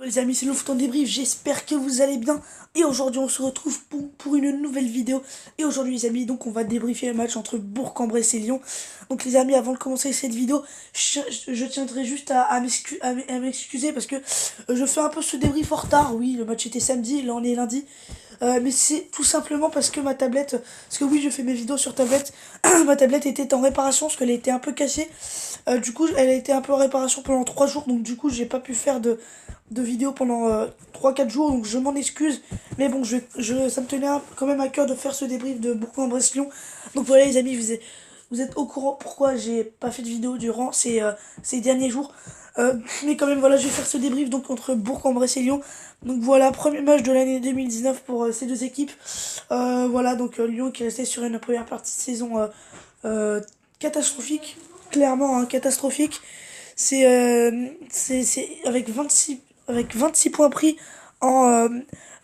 Les amis, c'est le foot en débrief, j'espère que vous allez bien. Et aujourd'hui, on se retrouve pour une nouvelle vidéo. Et aujourd'hui, les amis, donc on va débriefer le match entre Bourg-en-Bresse et Lyon. Donc les amis, avant de commencer cette vidéo, je tiendrai juste à m'excuser parce que je fais un peu ce débrief en retard. Oui, le match était samedi, là on est lundi. Mais c'est tout simplement parce que ma tablette, parce que oui, je fais mes vidéos sur tablette, ma tablette était en réparation parce qu'elle était un peu cassée. Du coup, elle a été un peu en réparation pendant 3 jours, donc du coup, j'ai pas pu faire de vidéos pendant 3-4 jours, donc je m'en excuse. Mais bon, ça me tenait quand même à cœur de faire ce débrief de Bourg-en-Bresse-Lyon. Donc voilà, les amis, vous êtes au courant pourquoi j'ai pas fait de vidéo durant ces derniers jours. Mais quand même, voilà, je vais faire ce débrief donc entre Bourg-en-Bresse et Lyon. Donc voilà, premier match de l'année 2019 pour ces deux équipes. Voilà, donc Lyon qui restait sur une première partie de saison euh, catastrophique, clairement hein, catastrophique. C'est avec 26 points pris en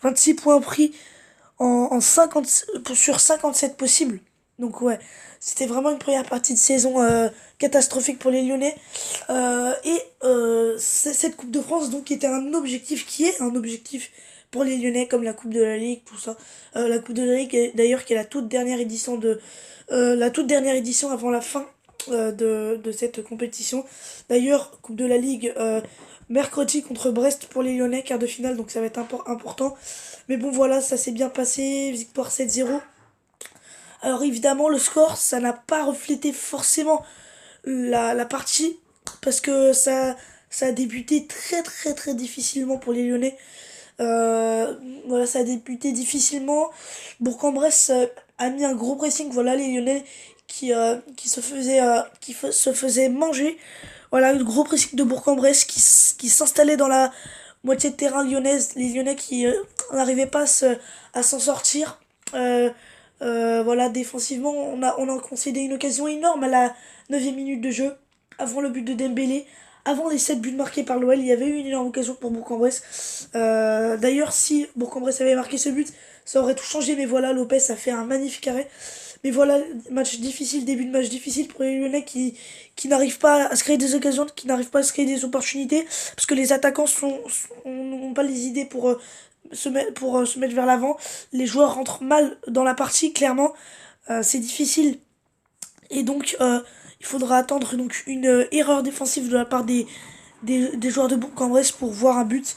26 points pris en 50 sur 57 possibles. Donc ouais, c'était vraiment une première partie de saison catastrophique pour les Lyonnais. Cette Coupe de France donc était un objectif qui est un objectif pour les Lyonnais comme la Coupe de la Ligue, tout ça. La Coupe de la Ligue d'ailleurs qui est la toute dernière édition la toute dernière édition avant la fin de cette compétition. D'ailleurs, Coupe de la Ligue mercredi contre Brest pour les Lyonnais, quart de finale, donc ça va être important. Mais bon voilà, ça s'est bien passé, victoire 7-0. Alors évidemment, le score, ça n'a pas reflété forcément la partie, parce que ça a débuté très difficilement pour les Lyonnais. Voilà, ça a débuté difficilement. Bourg-en-Bresse a mis un gros pressing. Voilà, les Lyonnais se faisaient manger. Voilà, le gros pressing de Bourg-en-Bresse qui s'installait dans la moitié de terrain lyonnaise. Les Lyonnais qui n'arrivaient pas à s'en sortir. Euh, voilà, défensivement, on a concédé une occasion énorme à la 9e minute de jeu, avant le but de Dembélé. Avant les 7 buts marqués par l'OL, il y avait eu une énorme occasion pour Bourg-en-Bresse. D'ailleurs, si Bourg-en-Bresse avait marqué ce but, ça aurait tout changé. Mais voilà, Lopez a fait un magnifique arrêt. Mais voilà, match difficile, début de match difficile pour les Lyonnais qui n'arrivent pas à se créer des occasions, qui n'arrivent pas à se créer des opportunités, parce que les attaquants n'ont pas les idées pour se mettre vers l'avant. Les joueurs rentrent mal dans la partie, clairement. C'est difficile. Et donc, il faudra attendre donc, une erreur défensive de la part des joueurs de Bourg-en-Bresse pour voir un but.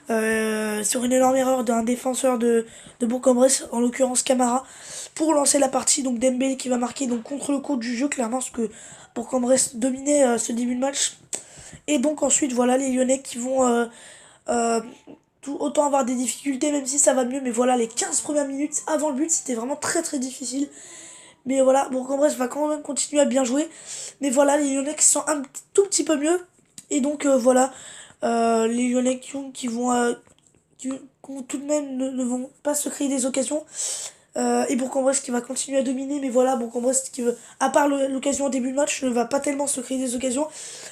Sur une énorme erreur d'un défenseur de Bourg-en-Bresse, en l'occurrence Camara, pour lancer la partie. Donc Dembélé qui va marquer donc, contre le cours du jeu, clairement, parce que Bourg-en-Bresse dominait ce début de match. Et donc ensuite, voilà, les Lyonnais qui vont euh, autant avoir des difficultés, même si ça va mieux. Mais voilà, les 15 premières minutes avant le but, c'était vraiment très difficile. Mais voilà, Bourg-en-Bresse va quand même continuer à bien jouer. Mais voilà, les Lyonnais qui sont un tout petit peu mieux. Et donc voilà, les Lyonnais qui vont tout de même ne vont pas se créer des occasions. Et Bourg-en-Bresse qui va continuer à dominer. Mais voilà, Bourg-en-Bresse qui veut, à part l'occasion au début de match, ne va pas tellement se créer des occasions.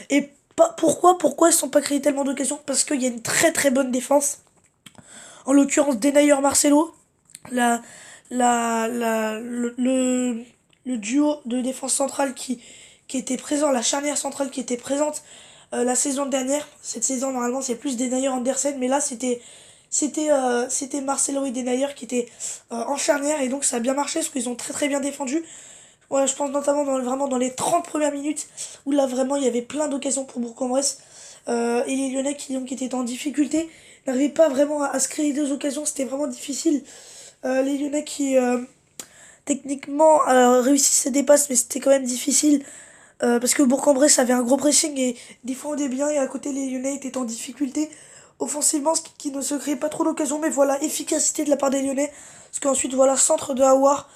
Et pourquoi ils ne sont pas créés tellement d'occasions? Parce qu'il y a une très bonne défense. En l'occurrence, Denayer Marcelo. La, le duo de défense centrale qui était présent, la charnière centrale qui était présente la saison dernière. Cette saison, normalement, c'est plus Denayer Andersen, mais là, c'était Marcelo et Denayer qui étaient en charnière, et donc ça a bien marché parce qu'ils ont très bien défendu. Ouais, je pense notamment vraiment dans les 30 premières minutes où là vraiment il y avait plein d'occasions pour Bourg-en-Bresse. Et les Lyonnais qui étaient en difficulté n'arrivaient pas vraiment à se créer des occasions, c'était vraiment difficile. Les Lyonnais qui techniquement réussissaient des passes, mais c'était quand même difficile parce que Bourg-en-Bresse avait un gros pressing et défendait bien, et à côté les Lyonnais étaient en difficulté offensivement, ce qui ne se créait pas trop d'occasions. Mais voilà, efficacité de la part des Lyonnais, parce qu'ensuite voilà, centre de Aouar,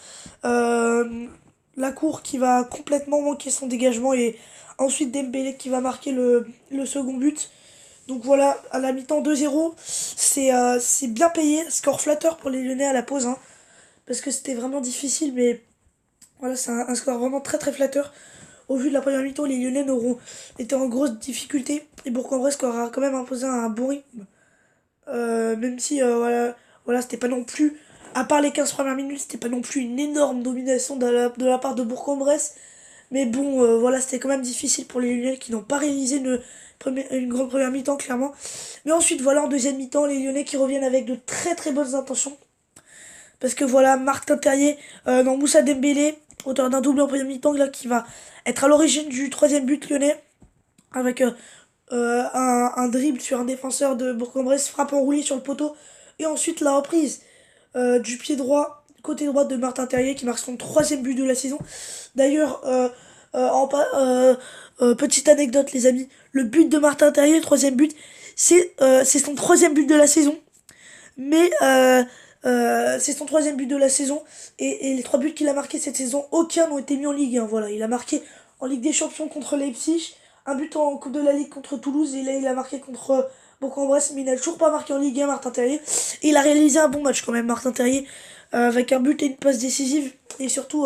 euh, la cour qui va complètement manquer son dégagement, et ensuite Dembélé qui va marquer le second but. Donc voilà, à la mi-temps 2-0, c'est bien payé, score flatteur pour les Lyonnais à la pause, hein, parce que c'était vraiment difficile. Mais voilà, c'est un score vraiment très flatteur. Au vu de la première mi-temps, les Lyonnais n'auront été en grosse difficulté, et Bourg-en-Bresse aura quand même imposé un bon rythme. Même si, voilà, c'était pas non plus, à part les 15 premières minutes, c'était pas non plus une énorme domination de la part de Bourg-en-Bresse. Mais bon, voilà, c'était quand même difficile pour les Lyonnais qui n'ont pas une grande première mi-temps, clairement. Mais ensuite, voilà, en deuxième mi-temps, les Lyonnais qui reviennent avec de très très bonnes intentions. Parce que voilà, Martin Terrier, non, Moussa Dembélé, auteur d'un doublé en première mi-temps, là, qui va être à l'origine du troisième but lyonnais, avec un dribble sur un défenseur de Bourg-en-Bresse, frappe enroulée sur le poteau, et ensuite la reprise du pied droit, côté droit de Martin Terrier, qui marque son troisième but de la saison. D'ailleurs, petite anecdote les amis, le but de Martin Terrier, le troisième but, c'est son troisième but de la saison, mais c'est son troisième but de la saison, et les trois buts qu'il a marqués cette saison, aucun n'ont été mis en Ligue 1. Voilà, il a marqué en Ligue des Champions contre Leipzig, un but en Coupe de la Ligue contre Toulouse, et là il a marqué contre Bourg-en-Bresse, mais il n'a toujours pas marqué en Ligue 1, Martin Terrier. Et il a réalisé un bon match quand même, Martin Terrier, avec un but et une passe décisive, et surtout,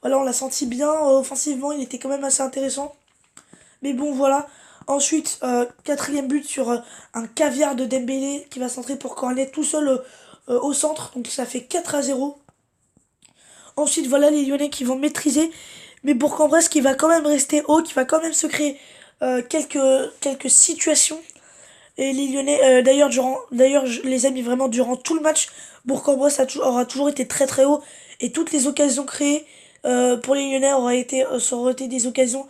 voilà, on l'a senti bien, offensivement, il était quand même assez intéressant. Mais bon, voilà. Ensuite, quatrième but sur un caviar de Dembélé qui va centrer pour Cornet tout seul au centre. Donc ça fait 4-0. Ensuite, voilà les Lyonnais qui vont maîtriser. Mais Bourg-en-Bresse qui va quand même rester haut, qui va quand même se créer quelques situations. Et les Lyonnais, d'ailleurs, les amis, vraiment, durant tout le match, Bourg-en-Bresse aura toujours été très très haut. Et toutes les occasions créées pour les Lyonnais ça aura été des occasions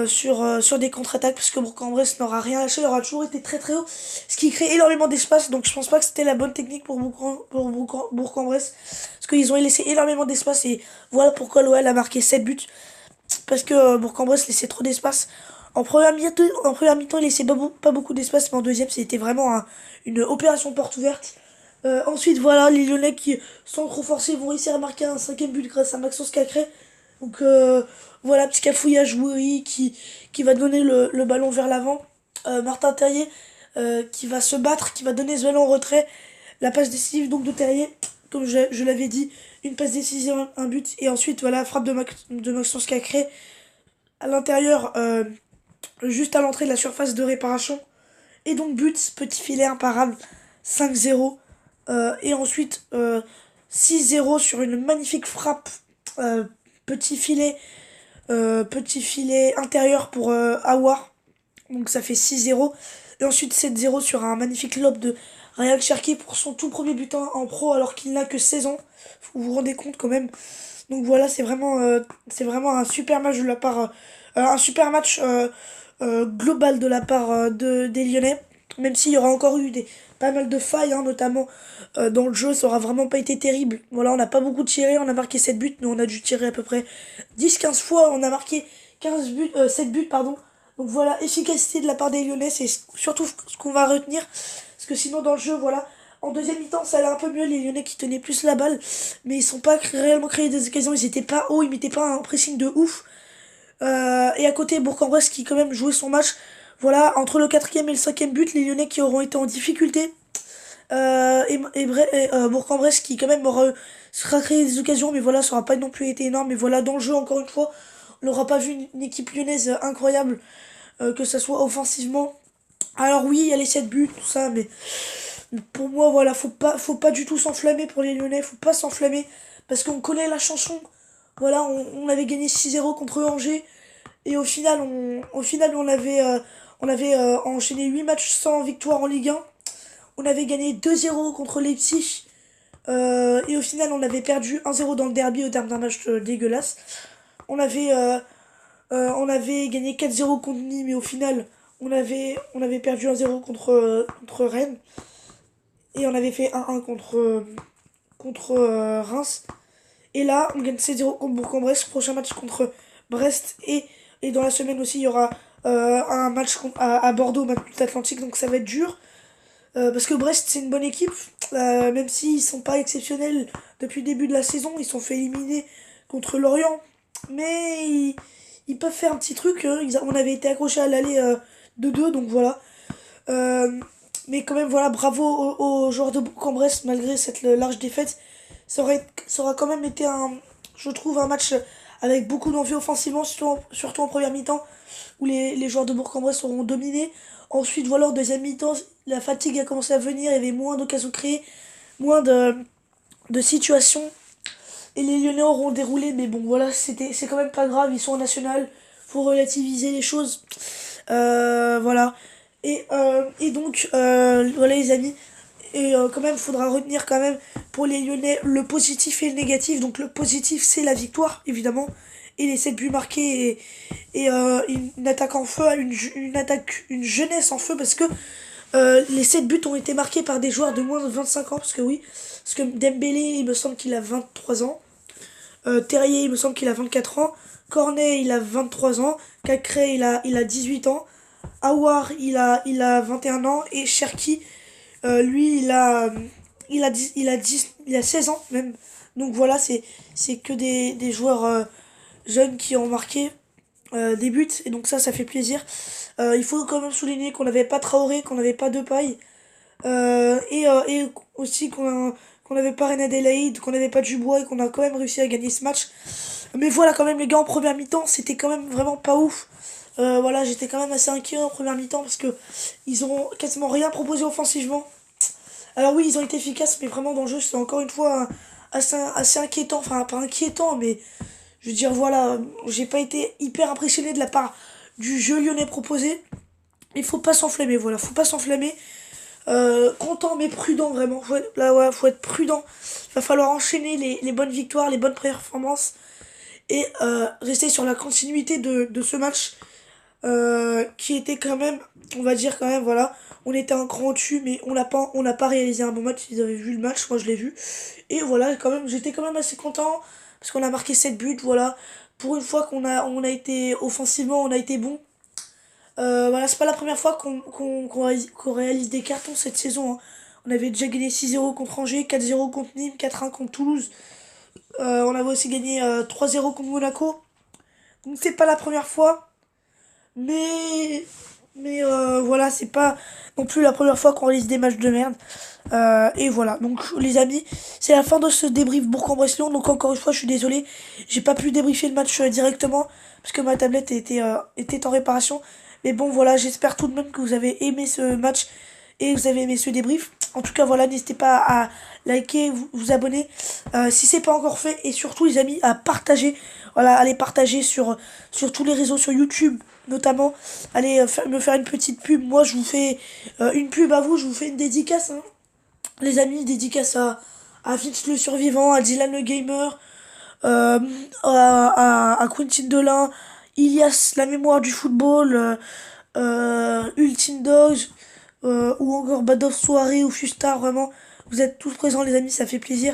sur des contre-attaques, parce que Bourg-en-Bresse n'aura rien lâché, il aura toujours été très très haut, ce qui crée énormément d'espace. Donc je pense pas que c'était la bonne technique pour Bourg-en-Bresse, parce qu'ils ont laissé énormément d'espace, et voilà pourquoi l'OL a marqué 7 buts, parce que Bourg-en-Bresse laissait trop d'espace. En première mi-temps, il laissait pas beaucoup d'espace, mais en deuxième, c'était vraiment une opération porte ouverte. Ensuite, voilà, les Lyonnais qui, sans trop forcer, vont réussir à marquer un cinquième but grâce à Maxence Cacré. Donc voilà, petit cafouillage Woury qui va donner le ballon vers l'avant. Martin Terrier qui va se battre, qui va donner ce ballon en retrait. La passe décisive donc de Terrier, comme je l'avais dit, une passe décisive, un but. Et ensuite, voilà, frappe de Maxence Cacré à l'intérieur, juste à l'entrée de la surface de réparation. Et donc but, petit filet imparable, 5-0. Et ensuite 6-0 sur une magnifique frappe, euh, petit filet petit filet intérieur pour Awar. Donc ça fait 6-0. Et ensuite 7-0 sur un magnifique lob de Ryan Cherki pour son tout premier butin en pro alors qu'il n'a que 16 ans. Vous vous rendez compte quand même. Donc voilà, c'est vraiment un super match de la part un super match global de la part des Lyonnais. Même s'il y aura encore eu pas mal de failles, hein, notamment dans le jeu, ça aura vraiment pas été terrible. Voilà, on n'a pas beaucoup tiré, on a marqué 7 buts, mais on a dû tirer à peu près 10-15 fois, on a marqué 15 buts, 7 buts, pardon. Donc voilà, efficacité de la part des Lyonnais, c'est surtout ce qu'on va retenir. Parce que sinon, dans le jeu, voilà, en deuxième mi-temps, ça allait un peu mieux, les Lyonnais qui tenaient plus la balle, mais ils sont pas réellement créés des occasions, ils étaient pas hauts, ils mettaient pas un pressing de ouf. Et à côté, Bourg-en-Bresse qui quand même jouait son match. Voilà, entre le quatrième et le cinquième but, les Lyonnais qui auront été en difficulté. Bourg-en-Bresse qui quand même sera créé des occasions, mais voilà, ça aura pas non plus été énorme. Mais voilà, dans le jeu, encore une fois, on n'aura pas vu une équipe lyonnaise incroyable, que ça soit offensivement. Alors oui, il y a les 7 buts, tout ça, mais pour moi, voilà, faut pas du tout s'enflammer pour les Lyonnais, faut pas s'enflammer, parce qu'on connaît la chanson. Voilà, on avait gagné 6-0 contre Angers, et au final on avait enchaîné 8 matchs sans victoire en Ligue 1. On avait gagné 2-0 contre Leipzig. Et au final, on avait perdu 1-0 dans le derby au terme d'un match dégueulasse. On avait gagné 4-0 contre Nîmes, mais au final, on avait perdu 1-0 contre Rennes. Et on avait fait 1-1 contre Reims. Et là, on gagne 7-0 contre Bourg-en-Bresse. Prochain match contre Brest. Et dans la semaine aussi, il y aura un match à Bordeaux, match Atlantique. Donc ça va être dur. Parce que Brest, c'est une bonne équipe. Même s'ils sont pas exceptionnels depuis le début de la saison. Ils sont fait éliminer contre Lorient. Mais ils peuvent faire un petit truc. On avait été accrochés à l'aller 2-2. Donc voilà. Euh, mais quand même, voilà, bravo aux joueurs de Bourg-en-Bresse, malgré cette large défaite. Ça aura quand même été je trouve, un match avec beaucoup d'envie offensivement, surtout en première mi-temps, où les joueurs de Bourg-en-Bresse auront dominé. Ensuite, voilà, en deuxième mi-temps, la fatigue a commencé à venir, il y avait moins d'occasions créées, moins de situations. Et les Lyonnais auront déroulé, mais bon, voilà, c'est quand même pas grave, ils sont en national, faut relativiser les choses. Voilà. Et donc, voilà les amis. Et quand même, faudra retenir quand même pour les Lyonnais le positif et le négatif. Donc le positif, c'est la victoire, évidemment. Et les 7 buts marqués et une attaque en feu, une jeunesse en feu parce que les 7 buts ont été marqués par des joueurs de moins de 25 ans. Parce que oui, parce que Dembélé, il me semble qu'il a 23 ans. Terrier, il me semble qu'il a 24 ans. Cornet, il a 23 ans. Cacré, il a 18 ans. Aouar, il a 21 ans. Et Cherki, lui, il a 16 ans même. Donc voilà, c'est que des joueurs jeunes qui ont marqué des buts. Et donc ça fait plaisir. Il faut quand même souligner qu'on n'avait pas Traoré, qu'on n'avait pas Depay. Et aussi qu'on n'avait pas René Adelaide, qu'on n'avait pas Dubois et qu'on a quand même réussi à gagner ce match. Mais voilà, quand même, les gars, en première mi-temps, c'était quand même vraiment pas ouf. Voilà, j'étais quand même assez inquiet en première mi-temps parce que ils ont quasiment rien proposé offensivement. Alors oui, ils ont été efficaces, mais vraiment dans le jeu, c'est encore une fois assez inquiétant. Enfin, pas inquiétant, mais je veux dire, voilà, j'ai pas été hyper impressionné de la part du jeu lyonnais proposé. Il faut pas s'enflammer, voilà, faut pas s'enflammer. Content mais prudent vraiment. Là ouais, faut être prudent. Il va falloir enchaîner les bonnes victoires, les bonnes performances et rester sur la continuité de ce match qui était quand même, on va dire quand même, voilà, on était un cran au-dessus, mais on n'a pas réalisé un bon match. Ils avaient vu le match, moi je l'ai vu. Et voilà, quand même, j'étais quand même assez content parce qu'on a marqué 7 buts, voilà. Pour une fois on a été offensivement, on a été bon. Voilà, c'est pas la première fois qu'on réalise des cartons cette saison, hein. On avait déjà gagné 6-0 contre Angers, 4-0 contre Nîmes, 4-1 contre Toulouse. On avait aussi gagné 3-0 contre Monaco. Donc c'est pas la première fois. Mais, mais voilà, c'est pas non plus la première fois qu'on réalise des matchs de merde. Et voilà, donc les amis, c'est la fin de ce débrief Bourg-en-Bresse-Lyon. Donc encore une fois, je suis désolé, j'ai pas pu débriefer le match directement parce que ma tablette était en réparation. Mais bon, voilà, j'espère tout de même que vous avez aimé ce match et que vous avez aimé ce débrief. En tout cas, voilà, n'hésitez pas à liker, vous abonner si c'est pas encore fait. Et surtout, les amis, à partager. Voilà, allez partager sur tous les réseaux, sur YouTube notamment. Allez me faire une petite pub. Moi, je vous fais une pub à vous, je vous fais une dédicace, hein. Les amis, dédicace à Vince le Survivant, à Dylan le Gamer, euh, à Quentin Delin, Ilias la mémoire du football, Ultime Dogs, ou encore Bad of Soirée ou Fustar, vraiment, vous êtes tous présents les amis, ça fait plaisir.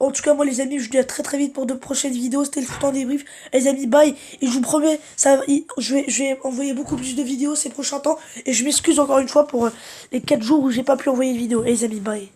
En tout cas, moi les amis, je vous dis à très très vite pour de prochaines vidéos. C'était le foot en débrief. Les amis, bye. Et je vous promets, je vais envoyer beaucoup plus de vidéos ces prochains temps. Et je m'excuse encore une fois pour les 4 jours où j'ai pas pu envoyer de vidéo. Les amis, bye.